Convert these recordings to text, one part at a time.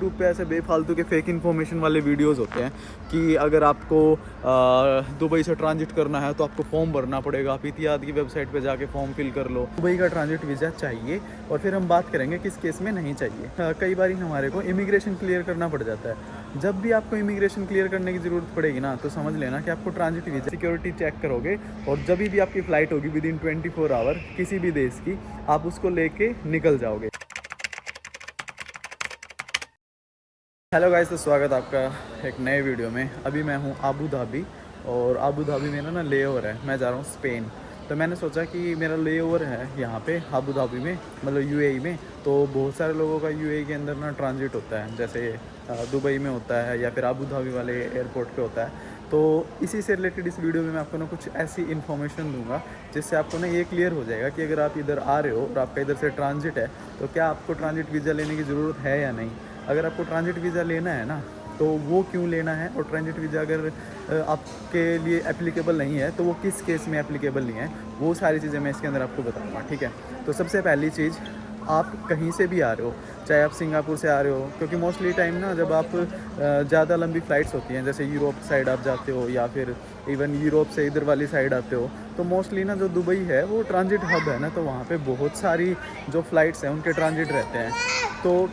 YouTube पे ऐसे बेफालतू के फेक इन्फॉर्मेशन वाले वीडियोस होते हैं कि अगर आपको दुबई से ट्रांजिट करना है तो आपको फॉर्म भरना पड़ेगा, आप इतिहाद की वेबसाइट पे जाके फॉर्म फिल कर लो। दुबई का ट्रांजिट वीज़ा चाहिए और फिर हम बात करेंगे किस केस में नहीं चाहिए। कई बार हमारे को इमिग्रेशन क्लियर करना पड़ जाता है। जब भी आपको इमिग्रेशन क्लियर करने की ज़रूरत पड़ेगी ना, तो समझ लेना कि आपको ट्रांजिट वीज़ा सिक्योरिटी चेक करोगे और जब भी आपकी फ़्लाइट होगी विद इन 24 आवर किसी भी देश की, आप उसको लेके निकल जाओगे। हेलो गाइस, तो स्वागत आपका एक नए वीडियो में। अभी मैं हूँ आबू धाबी और आबू धाबी मेरा ना ले ओवर है, मैं जा रहा हूँ स्पेन। तो मैंने सोचा कि मेरा ले ओवर है यहाँ पे आबू धाबी में, मतलब यूएई में। तो बहुत सारे लोगों का यूएई के अंदर ना ट्रांजिट होता है, जैसे दुबई में होता है या फिर आबू धाबी वाले एयरपोर्ट पे होता है। तो इसी से रिलेटेड इस वीडियो में मैं आपको ना कुछ ऐसी इन्फॉर्मेशन दूंगा जिससे आपको ना ये क्लियर हो जाएगा कि अगर आप इधर आ रहे हो और आपका इधर से ट्रांजिट है तो क्या आपको ट्रांजिट वीज़ा लेने की ज़रूरत है या नहीं। अगर आपको ट्रांजिट वीज़ा लेना है ना, तो वो क्यों लेना है, और ट्रांजिट वीज़ा अगर आपके लिए एप्लीकेबल नहीं है तो वो किस केस में एप्लीकेबल नहीं है, वो सारी चीज़ें मैं इसके अंदर आपको बताऊँगा। ठीक है, तो सबसे पहली चीज़, आप कहीं से भी आ रहे हो, चाहे आप सिंगापुर से आ रहे हो, क्योंकि मोस्टली टाइम ना जब आप ज़्यादा लंबी फ़्लाइट्स होती हैं, जैसे यूरोप साइड आप जाते हो या फिर इवन यूरोप से इधर वाली साइड आते हो, तो मोस्टली ना जो दुबई है वो ट्रांजिट हब है ना, तो वहाँ पे बहुत सारी जो फ़्लाइट्स हैं उनके ट्रांजिट रहते हैं। तो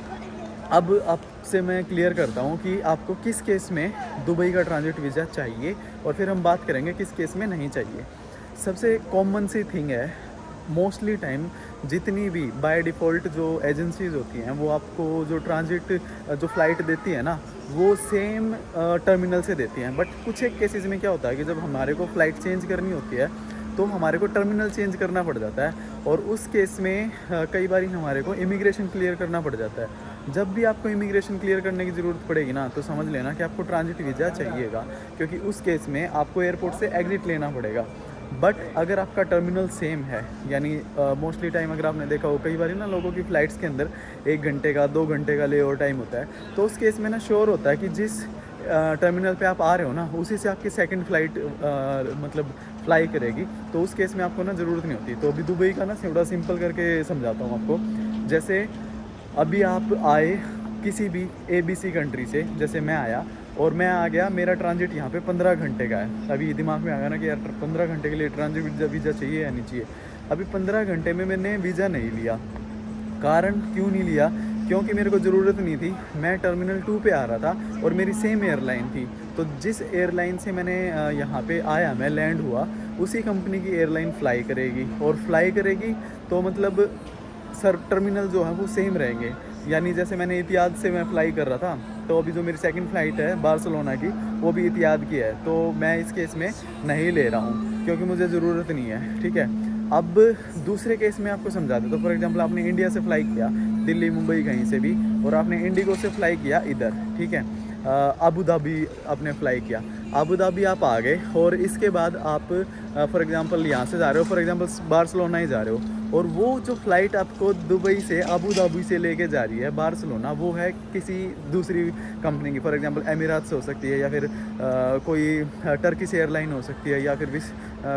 अब आपसे मैं क्लियर करता हूँ कि आपको किस केस में दुबई का ट्रांजिट वीज़ा चाहिए और फिर हम बात करेंगे किस केस में नहीं चाहिए। सबसे कॉमन सी थिंग है, मोस्टली टाइम जितनी भी बाय डिफ़ॉल्ट जो एजेंसीज़ होती हैं वो आपको जो ट्रांजिट जो फ़्लाइट देती है ना, वो सेम टर्मिनल से देती हैं। बट कुछ एक केसेस में क्या होता है कि जब हमारे को फ़्लाइट चेंज करनी होती है तो हमारे को टर्मिनल चेंज करना पड़ जाता है, और उस केस में कई बार हमारे को इमिग्रेशन क्लियर करना पड़ जाता है। जब भी आपको इमिग्रेशन क्लियर करने की ज़रूरत पड़ेगी ना, तो समझ लेना कि आपको ट्रांजिट वीज़ा चाहिएगा, क्योंकि उस केस में आपको एयरपोर्ट से एग्जिट लेना पड़ेगा। बट अगर आपका टर्मिनल सेम है, यानी मोस्टली टाइम अगर आपने देखा हो कई बार ना लोगों की फ़्लाइट्स के अंदर 1 घंटे का 2 घंटे का ले ओवर टाइम होता है, तो उस केस में ना श्योर होता है कि जिस टर्मिनल पे आप आ रहे हो ना उसी से आपकी सेकंड फ़्लाइट मतलब फ्लाई करेगी, तो उस केस में आपको ना ज़रूरत नहीं होती। तो अभी दुबई का ना थोड़ा सिंपल करके समझाता हूँ आपको। जैसे अभी आप आए किसी भी ABC कंट्री से, जैसे मैं आया और मैं आ गया, मेरा ट्रांजिट यहाँ पे 15 घंटे का है। अभी दिमाग में आ गया ना कि यार 15 घंटे के लिए ट्रांजिट वीज़ा चाहिए या नहीं चाहिए। अभी 15 घंटे में मैंने वीज़ा नहीं लिया। कारण क्यों नहीं लिया? क्योंकि मेरे को ज़रूरत नहीं थी। मैं टर्मिनल 2 पे आ रहा था और मेरी सेम एयरलाइन थी, तो जिस एयरलाइन से मैंने यहाँ पे आया, मैं लैंड हुआ, उसी कंपनी की एयरलाइन फ़्लाई करेगी, और फ्लाई करेगी तो मतलब सर टर्मिनल जो है वो सेम रहेंगे। यानी जैसे मैंने इतिहाद से मैं फ़्लाई कर रहा था, तो अभी जो मेरी सेकंड फ़्लाइट है बार्सिलोना की, वो भी इतिहाद की है, तो मैं इस केस में नहीं ले रहा हूँ क्योंकि मुझे ज़रूरत नहीं है। ठीक है, अब दूसरे केस में आपको समझा दें। तो फॉर एग्जांपल आपने इंडिया से फ़्लाई किया, दिल्ली मुंबई कहीं से भी, और आपने इंडिगो से फ़्लाई किया इधर, ठीक है, आबू धाबी आपने फ़्लाई किया, आबू धाबी आप आ गए, और इसके बाद आप फॉर एग्जांपल यहाँ से जा रहे हो, फॉर एग्जांपल बार्सिलोना ही जा रहे हो, और वो जो फ़्लाइट आपको दुबई से आबू धाबी से लेके जा रही है बार्सिलोना, वो है किसी दूसरी कंपनी की, फॉर एग्जांपल एमिरात से हो सकती है, या फिर कोई टर्किश एयरलाइन हो सकती है, या फिर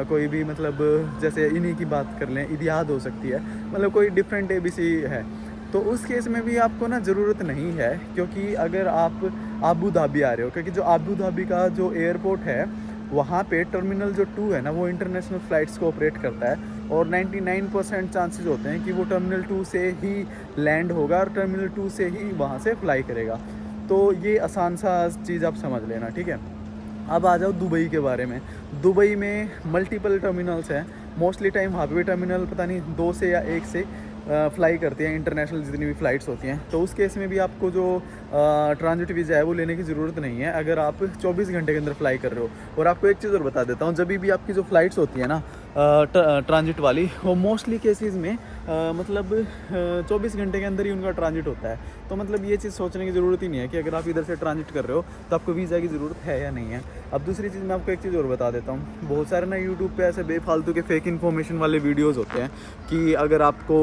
कोई भी मतलब जैसे इन्हीं की बात कर लें इतिहाद हो सकती है, मतलब कोई डिफरेंट ABC है। तो उस केस में भी आपको ना ज़रूरत नहीं है, क्योंककि अगर आप आबू धाबी आ रहे हो, क्योंकि जो आबू धाबी का जो एयरपोर्ट है वहाँ पे टर्मिनल जो 2 है ना, वो इंटरनेशनल फ़्लाइट्स को ऑपरेट करता है, और 99% चांसेस होते हैं कि वो टर्मिनल 2 से ही लैंड होगा और टर्मिनल 2 से ही वहाँ से फ्लाई करेगा। तो ये आसान सा चीज़ आप समझ लेना। ठीक है, अब आ जाओ दुबई के बारे में। दुबई में मल्टीपल टर्मिनल्स हैं, मोस्टली टाइम वहाँ पे भी टर्मिनल पता नहीं 2 से या 1 से फ़्लाई करती हैं इंटरनेशनल जितनी भी फ़्लाइट्स होती हैं। तो उस केस में भी आपको जो ट्रांजिट वीज़ा है वो लेने की ज़रूरत नहीं है, अगर आप 24 घंटे के अंदर फ़्लाई कर रहे हो। और आपको एक चीज़ और बता देता हूँ, जब भी आपकी जो फ़्लाइट्स होती है ना ट्रांजिट वाली, वो मोस्टली केसेस में मतलब 24 घंटे के अंदर ही उनका ट्रांजिट होता है। तो मतलब ये चीज़ सोचने की ज़रूरत ही नहीं है कि अगर आप इधर से ट्रांजिट कर रहे हो तो आपको वीज़ा की ज़रूरत है या नहीं है। अब दूसरी चीज़ मैं आपको एक चीज़ और बता देता हूँ, बहुत सारे ना यूट्यूब पे ऐसे बेफालतू के फेक इन्फॉर्मेशन वाले वीडियोज़ होते हैं कि अगर आपको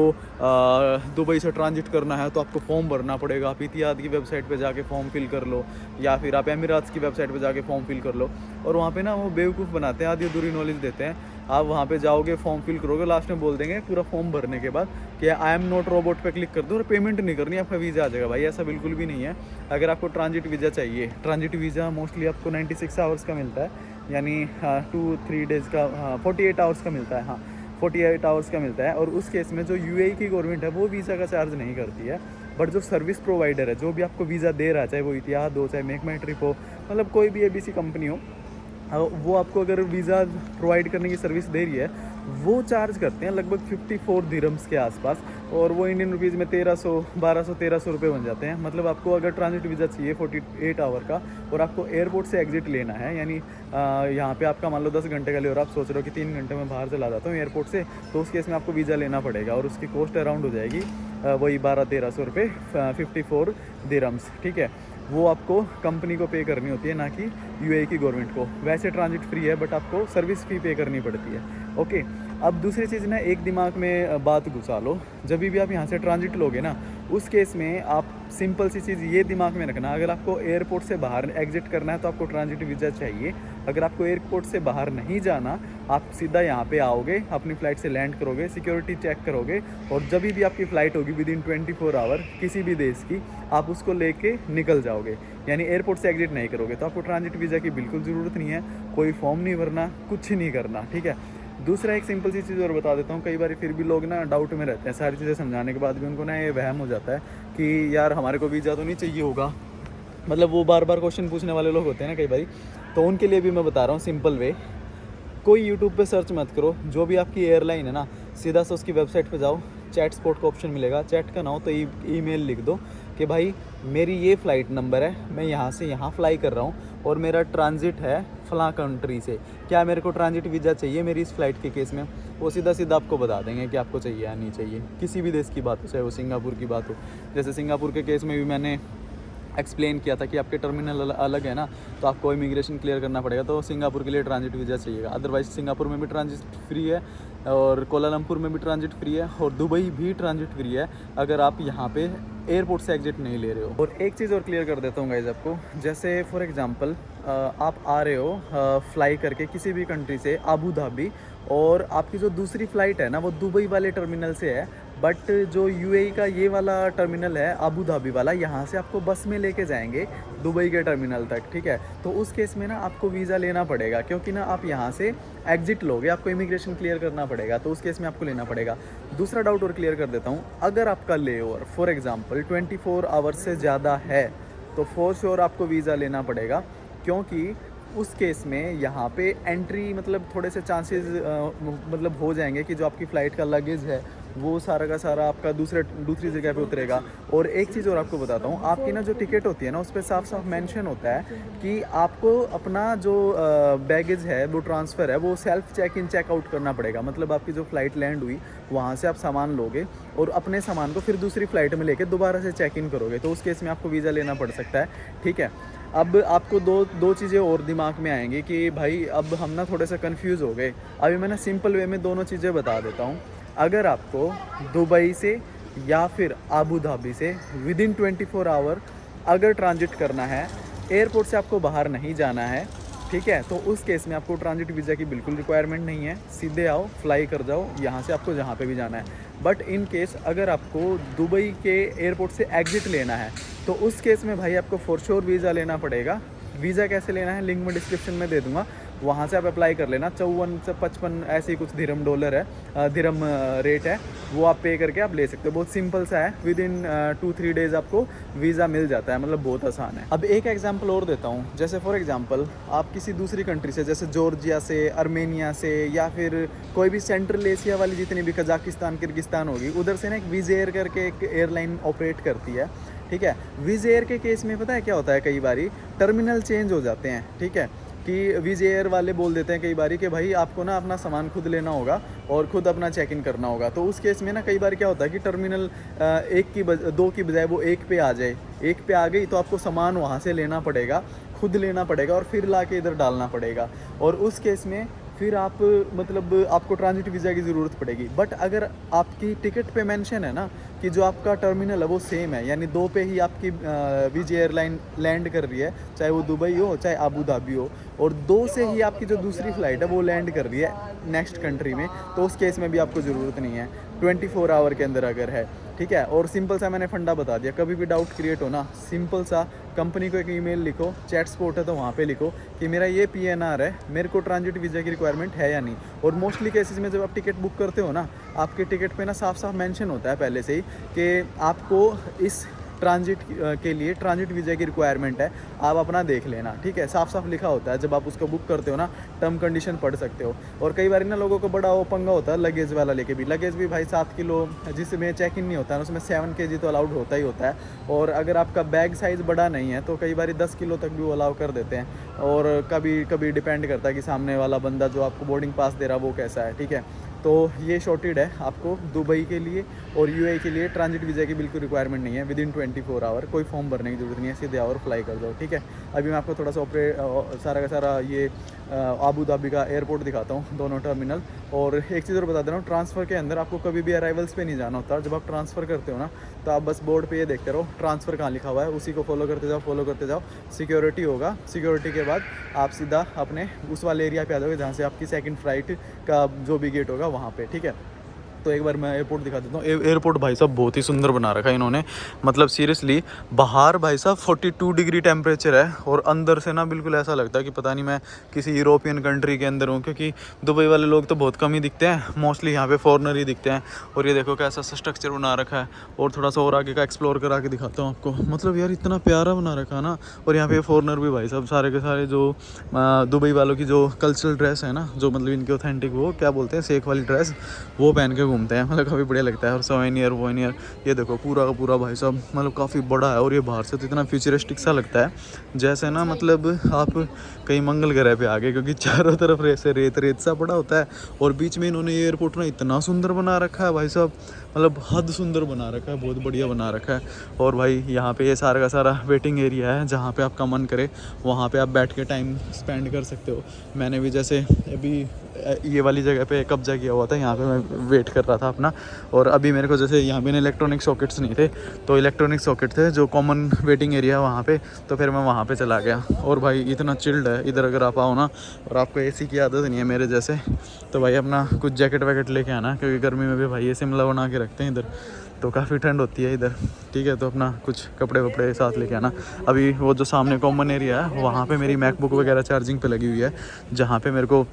दुबई से ट्रांजिट करना है तो आपको फॉर्म भरना पड़ेगा, आप इतिहाद की वेबसाइट पे जाके फॉर्म फिल कर लो, या फिर आप एमिराट्स की वेबसाइट पे जाके फॉर्म फिल कर लो। और वहाँ पे ना वो बेवकूफ़ बनाते हैं, आधी अधूरी नॉलेज देते हैं आप वहाँ पे जाओगे, फॉर्म फिल करोगे, लास्ट में बोल देंगे पूरा फॉर्म भरने के बाद कि आई एम नॉट रोबोट पे क्लिक कर दो और पेमेंट नहीं करनी, आपका वीज़ा आ जाएगा। भाई ऐसा बिल्कुल भी नहीं है। अगर आपको ट्रांजिट वीज़ा चाहिए, ट्रांजिट वीज़ा मोस्टली आपको 96 आवर्स का मिलता है, यानी 2-3 डेज़ का, 48 आवर्स का मिलता है, हाँ 48 आवर्स का मिलता है। और उस केस में जो यूएई की गवर्नमेंट है वो वीज़ा का चार्ज नहीं करती है, बट जो सर्विस प्रोवाइडर है, जो भी आपको वीज़ा दे रहा है, चाहे वो इतिहाद हो, चाहे मेक माई ट्रिप हो, मतलब कोई भी ABC कंपनी हो, वो आपको अगर वीज़ा प्रोवाइड करने की सर्विस दे रही है, वो चार्ज करते हैं लगभग 54 दिरहम्स के आसपास, और वो इंडियन रुपीज़ में 1200 रुपये बन जाते हैं। मतलब आपको अगर ट्रांजिट वीज़ा चाहिए 48 आवर का, और आपको एयरपोर्ट से एग्जिट लेना है, यानी यहाँ पे आपका मान लो 10 घंटे का लिए, और आप सोच रहे हो कि 3 घंटे में बाहर चला जाता हूँ एयरपोर्ट से, तो उस केस में आपको वीज़ा लेना पड़ेगा, और उसकी कॉस्ट अराउंड हो जाएगी वही 1200-1300 रुपये, 54 दिरहम्स, ठीक है। वो आपको कंपनी को पे करनी होती है, ना कि यूएई की गवर्नमेंट को। वैसे ट्रांजिट फ्री है, बट आपको सर्विस फ़ी पे करनी पड़ती है। ओके, अब दूसरी चीज़ ना, एक दिमाग में बात घुसा लो, जब भी आप यहाँ से ट्रांजिट लोगे ना, उस केस में आप सिंपल सी चीज़ ये दिमाग में रखना, अगर आपको एयरपोर्ट से बाहर एग्जिट करना है तो आपको ट्रांजिट वीज़ा चाहिए। अगर आपको एयरपोर्ट से बाहर नहीं जाना, आप सीधा यहाँ पे आओगे, अपनी फ़्लाइट से लैंड करोगे, सिक्योरिटी चेक करोगे, और जब भी आपकी फ़्लाइट होगी विदिन 24 आवर किसी भी देश की, आप उसको लेके निकल जाओगे, यानी एयरपोर्ट से एग्जिट नहीं करोगे। तो आपको ट्रांजिट वीज़ा की बिल्कुल ज़रूरत नहीं है, कोई फॉर्म नहीं भरना, कुछ नहीं करना, ठीक है। दूसरा एक सिंपल सी चीज़ और बता देता हूँ, कई बार फिर भी लोग ना डाउट में रहते हैं, सारी चीज़ें समझाने के बाद भी उनको ना ये वहम हो जाता है कि यार हमारे को वीज़ा तो नहीं चाहिए होगा, मतलब वो बार बार क्वेश्चन पूछने वाले लोग होते हैं ना कई बार। तो उनके लिए भी मैं बता रहा हूँ सिंपल वे, कोई यूट्यूब पे सर्च मत करो, जो भी आपकी एयरलाइन है ना, सीधा से उसकी वेबसाइट पे जाओ, चैट स्पॉट का ऑप्शन मिलेगा, चैट का ना हो तो ईमेल लिख दो कि भाई मेरी ये फ़्लाइट नंबर है, मैं यहाँ से यहाँ फ़्लाई कर रहा हूँ और मेरा ट्रांजिट है फ़लाँ कंट्री से, क्या मेरे को ट्रांजिट वीज़ा चाहिए मेरी इस फ़्लाइट के केस में। वो सीधा सीधा आपको बता देंगे कि आपको चाहिए या नहीं चाहिए, किसी भी देश की बात हो, चाहे वो सिंगापुर की बात हो। जैसे सिंगापुर के केस में भी मैंने एक्सप्लेन किया था कि आपके टर्मिनल अलग है ना, तो आपको इमिग्रेशन क्लियर करना पड़ेगा, तो सिंगापुर के लिए ट्रांजिट वीज़ा चाहिएगा। अदरवाइज़ सिंगापुर में भी ट्रांजिट फ्री है, और कोलालमपुर में भी ट्रांजिट फ्री है, और दुबई भी ट्रांजिट फ्री है, अगर आप यहाँ पे एयरपोर्ट से एग्जिट नहीं ले रहे हो। और एक चीज़ और क्लियर कर देता हूँ गाइज आपको, जैसे फॉर एग्जांपल आप आ रहे हो फ्लाई करके किसी भी कंट्री से अबू धाबी, और आपकी जो दूसरी फ़्लाइट है ना वो दुबई वाले टर्मिनल से है, बट जो यूएई का ये वाला टर्मिनल है अबू धाबी वाला, यहाँ से आपको बस में लेके जाएंगे दुबई के टर्मिनल तक, ठीक है। तो उस केस में ना आपको वीज़ा लेना पड़ेगा, क्योंकि ना आप यहाँ से एग्जिट लोगे, आपको इमिग्रेशन क्लियर करना पड़ेगा, तो उस केस में आपको लेना पड़ेगा। दूसरा डाउट और क्लियर कर देता हूँ, अगर आपका लेओवर फॉर एग्जांपल 24 आवर्स से ज़्यादा है तो फॉर श्योर आपको वीज़ा लेना पड़ेगा, क्योंकि उस केस में यहाँ पे एंट्री मतलब थोड़े से चांसेस मतलब हो जाएंगे कि जो आपकी फ़्लाइट का लगेज है वो सारा का सारा आपका दूसरी जगह पे उतरेगा। और एक चीज़ और आपको बताता हूँ, आपकी ना जो टिकट होती है ना उस पर साफ साफ मेंशन होता है कि आपको अपना जो बैगेज है वो ट्रांसफ़र है वो सेल्फ चेक इन चेकआउट करना पड़ेगा। मतलब आपकी जो फ़्लाइट लैंड हुई वहाँ से आप सामान लोगे और अपने सामान को फिर दूसरी फ़्लाइट में लेके दोबारा से चेक इन करोगे, तो उस केस में आपको वीज़ा लेना पड़ सकता है, ठीक है। अब आपको दो चीज़ें और दिमाग में आएंगी कि भाई अब हम ना थोड़े से कंफ्यूज हो गए। अभी मैंने सिंपल वे में दोनों चीज़ें बता देता हूँ। अगर आपको दुबई से या फिर अबू धाबी से विदिन 24 आवर अगर ट्रांजिट करना है, एयरपोर्ट से आपको बाहर नहीं जाना है, ठीक है, तो उस केस में आपको ट्रांजिट वीज़ा की बिल्कुल रिक्वायरमेंट नहीं है, सीधे आओ फ्लाई कर जाओ यहाँ से आपको जहाँ पे भी जाना है। बट इन केस अगर आपको दुबई के एयरपोर्ट से एग्जिट लेना है तो उस केस में भाई आपको फॉर श्योर वीज़ा लेना पड़ेगा। वीज़ा कैसे लेना है लिंक में डिस्क्रिप्शन में दे दूंगा, वहाँ से आप अप्लाई कर लेना। 54 से 55 ऐसे ही कुछ $डॉलर है, दिरहम रेट है, वो आप पे करके आप ले सकते हो। बहुत सिंपल सा है, विदिन 2-3 डेज़ आपको वीज़ा मिल जाता है, मतलब बहुत आसान है। अब एक एग्जांपल और देता हूँ, जैसे फॉर एग्जांपल आप किसी दूसरी कंट्री से जैसे जॉर्जिया से, अर्मेनिया से, या फिर कोई भी सेंट्रल एशिया वाली जितनी भी कजाकिस्तान किर्गिस्तान होगी, उधर से ना एक विज़ एयर करके एक एयरलाइन ऑपरेट करती है, ठीक है। विज़ एयर के केस में पता है क्या होता है, कई बारी टर्मिनल चेंज हो जाते हैं, ठीक है, कि विज़ एयर वाले बोल देते हैं कई बारी कि भाई आपको ना अपना सामान खुद लेना होगा और खुद अपना चेक इन करना होगा। तो उस केस में ना कई बार क्या होता है कि टर्मिनल 2 की बजाय वो 1 पे आ जाए, 1 पे आ गई तो आपको सामान वहाँ से लेना पड़ेगा, खुद लेना पड़ेगा और फिर ला के इधर डालना पड़ेगा। और उस केस में फिर आप मतलब आपको ट्रांजिट वीज़ा की ज़रूरत पड़ेगी। बट अगर आपकी टिकट पे मेंशन है ना कि जो आपका टर्मिनल है वो सेम है, यानी 2 पे ही आपकी विज़ एयरलाइन लैंड कर रही है, चाहे वो दुबई हो चाहे अबू धाबी हो, और 2 से ही आपकी जो दूसरी फ़्लाइट है वो लैंड कर रही है नेक्स्ट कंट्री में, तो उस केस में भी आपको ज़रूरत नहीं है 24 आवर के अंदर अगर है, ठीक है। और सिंपल सा मैंने फंडा बता दिया, कभी भी डाउट क्रिएट हो ना, सिंपल सा कंपनी को एक ईमेल लिखो, चैट सपोर्ट है तो वहाँ पे लिखो कि मेरा ये पीएनआर है, मेरे को ट्रांजिट वीज़ा की रिक्वायरमेंट है या नहीं। और मोस्टली केसेस में जब आप टिकट बुक करते हो ना, आपके टिकट पे ना साफ साफ मेंशन होता है पहले से ही कि आपको इस ट्रांजिट के लिए ट्रांजिट वीज़ा की रिक्वायरमेंट है, आप अपना देख लेना, ठीक है। साफ साफ लिखा होता है, जब आप उसको बुक करते हो ना टर्म कंडीशन पढ़ सकते हो। और कई बार ना लोगों को बड़ा वो पंगा होता है लगेज वाला लेके भी, लगेज भी भाई 7 किलो जिसमें चेक इन नहीं होता है उसमें 7 kg तो अलाउड होता ही होता है। और अगर आपका बैग साइज़ बड़ा नहीं है तो कई बार 10 किलो तक भी वो अलाउ कर देते हैं। और कभी कभी डिपेंड करता है कि सामने वाला बंदा जो आपको बोर्डिंग पास दे रहा है वो कैसा है, ठीक है। तो ये शॉर्टेड है, आपको दुबई के लिए और यूएई के लिए ट्रांजिट वीज़ा की बिल्कुल रिक्वायरमेंट नहीं है। विदिन 24 आवर कोई फॉर्म भरने की जरूरत नहीं है, सीधे आओ और फ्लाई कर दो, ठीक है। अभी मैं आपको थोड़ा सा सारा का सारा ये अबू धाबी का एयरपोर्ट दिखाता हूँ, दोनों टर्मिनल। और एक चीज़ और बता दे रहा हूँ, ट्रांसफ़र के अंदर आपको कभी भी अराइवल्स पे नहीं जाना होता। जब आप ट्रांसफ़र करते हो ना तो आप बस बोर्ड पे ये देखते रहो ट्रांसफ़र कहाँ लिखा हुआ है, उसी को फॉलो करते जाओ। सिक्योरिटी होगा, सिक्योरिटी के बाद आप सीधा अपने उस वाले एरिया पे आ जाओगे जहाँ से आपकी सेकंड फ्लाइट का जो भी गेट होगा वहाँ पे, ठीक है। तो एक बार मैं एयरपोर्ट दिखा देता हूँ। एयरपोर्ट भाई साहब बहुत ही सुंदर बना रखा है इन्होंने, मतलब सीरियसली। बाहर भाई साहब 42 डिग्री टेम्परेचर है और अंदर से ना बिल्कुल ऐसा लगता है कि पता नहीं मैं किसी यूरोपियन कंट्री के अंदर हूँ, क्योंकि दुबई वाले लोग तो बहुत कम ही दिखते हैं, मोस्टली यहाँ पे फॉरनर ही दिखते हैं। और ये देखो कैसा स्ट्रक्चर बना रखा है। और थोड़ा सा और आगे का एक्सप्लोर करा के दिखाता हूँ आपको, मतलब यार इतना प्यारा बना रखा है ना। और यहाँ पे फॉरनर भी भाई साहब सारे के सारे जो दुबई वालों की जो कल्चरल ड्रेस है ना, जो मतलब इनके ऑथेंटिक वो क्या बोलते हैं शेख वाली ड्रेस, वो पहन के घूमते हैं, मतलब काफ़ी बढ़िया लगता है। और सोवेनियर वोनियर ये देखो पूरा का पूरा भाई साहब मतलब काफ़ी बड़ा है। और ये बाहर से तो इतना फ्यूचरिस्टिक सा लगता है जैसे ना मतलब आप कहीं मंगल ग्रह पे आ गए, क्योंकि चारों तरफ से रेत सा पड़ा होता है। और बीच में इन्होंने ये एयरपोर्ट ना इतना सुंदर बना रखा है भाई साहब, मतलब हद सुंदर बना रखा है, बहुत बढ़िया बना रखा है। और भाई यहाँ पे ये सारा का सारा वेटिंग एरिया है, जहाँ पे आपका मन करे वहाँ पे आप बैठ के टाइम स्पेंड कर सकते हो। मैंने भी जैसे अभी ये वाली जगह पे कब्जा किया हुआ था, यहाँ पे मैं वेट कर रहा था अपना। और अभी मेरे को जैसे यहाँ पे इलेक्ट्रॉनिक सॉकेट्स नहीं थे, तो इलेक्ट्रॉनिक सॉकेट थे जो कॉमन वेटिंग एरिया है वहाँ पे, तो फिर मैं वहाँ पे चला गया। और भाई इतना चिल्ड है इधर, अगर आप आओ ना और आपको एसी की आदत नहीं है मेरे जैसे, तो भाई अपना कुछ जैकेट वैकेट लेके आना, क्योंकि गर्मी में भी भाई ये शिमला बना के रखते हैं इधर, तो काफ़ी ठंड होती है इधर, ठीक है। तो अपना कुछ कपड़े वपड़े साथ लेके आना। अभी वो जो सामने कॉमन एरिया है वहाँ पे मेरी मैकबुक वगैरह चार्जिंग पे लगी हुई है, जहाँ पे मेरे को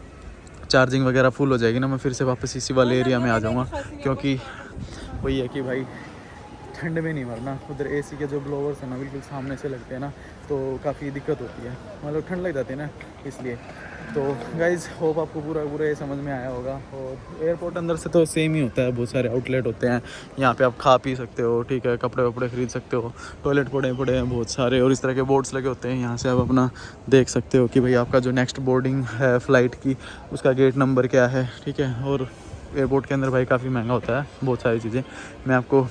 चार्जिंग वगैरह फुल हो जाएगी ना, मैं फिर से वापस इसी वाले एरिया में आ जाऊँगा, क्योंकि वही है कि भाई ठंड में नहीं मरना। उधर एसी के जो ब्लोवर्स हैं ना बिल्कुल सामने से लगते हैं ना, तो काफ़ी दिक्कत होती है, मतलब ठंड लग जाती है ना इसलिए। तो गाइज़ होप आपको पूरा ये समझ में आया होगा। और एयरपोर्ट अंदर से तो सेम ही होता है, बहुत सारे आउटलेट होते हैं यहाँ पे, आप खा पी सकते हो, ठीक है, कपड़े वपड़े खरीद सकते हो, टॉयलेट पड़े हैं बहुत सारे। और इस तरह के बोर्ड्स लगे होते हैं, यहाँ से आप अपना देख सकते हो कि भाई आपका जो नेक्स्ट बोर्डिंग है फ़्लाइट की उसका गेट नंबर क्या है, ठीक है। और एयरपोर्ट के अंदर भाई काफ़ी महंगा होता है बहुत सारी चीज़ें, मैं आपको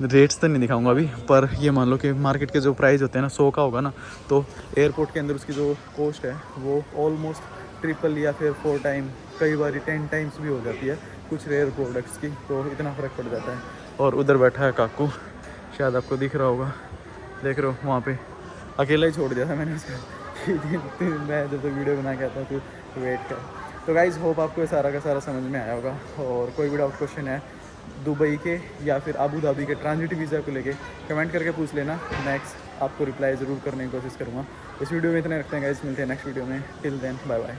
रेट्स तो नहीं दिखाऊंगा अभी, पर ये मान लो कि मार्केट के जो प्राइस होते हैं ना 100 का होगा ना, तो एयरपोर्ट के अंदर उसकी जो कॉस्ट है वो ऑलमोस्ट ट्रिपल या फिर 4 टाइम, कई बार 10 टाइम्स भी हो जाती है कुछ रेयर प्रोडक्ट्स की, तो इतना फ़र्क पड़ जाता है। और उधर बैठा है काकू, शायद आपको दिख रहा होगा, देख रहे हो वहाँ पे, अकेला ही छोड़ दिया था मैंने उसका मैं जब तक वीडियो बना के आता हूँ तो वेट कर। तो गाइज़ होप आपको ये सारा का सारा समझ में आया होगा। और कोई भी डाउट क्वेश्चन है दुबई के या फिर अबू धाबी के ट्रांजिट वीज़ा को लेके कमेंट करके पूछ लेना, नेक्स्ट आपको रिप्लाई ज़रूर करने की कोशिश करूँगा। इस वीडियो में इतने रखते हैं गाइज़, मिलते हैं नेक्स्ट वीडियो में, टिल देन बाय बाय।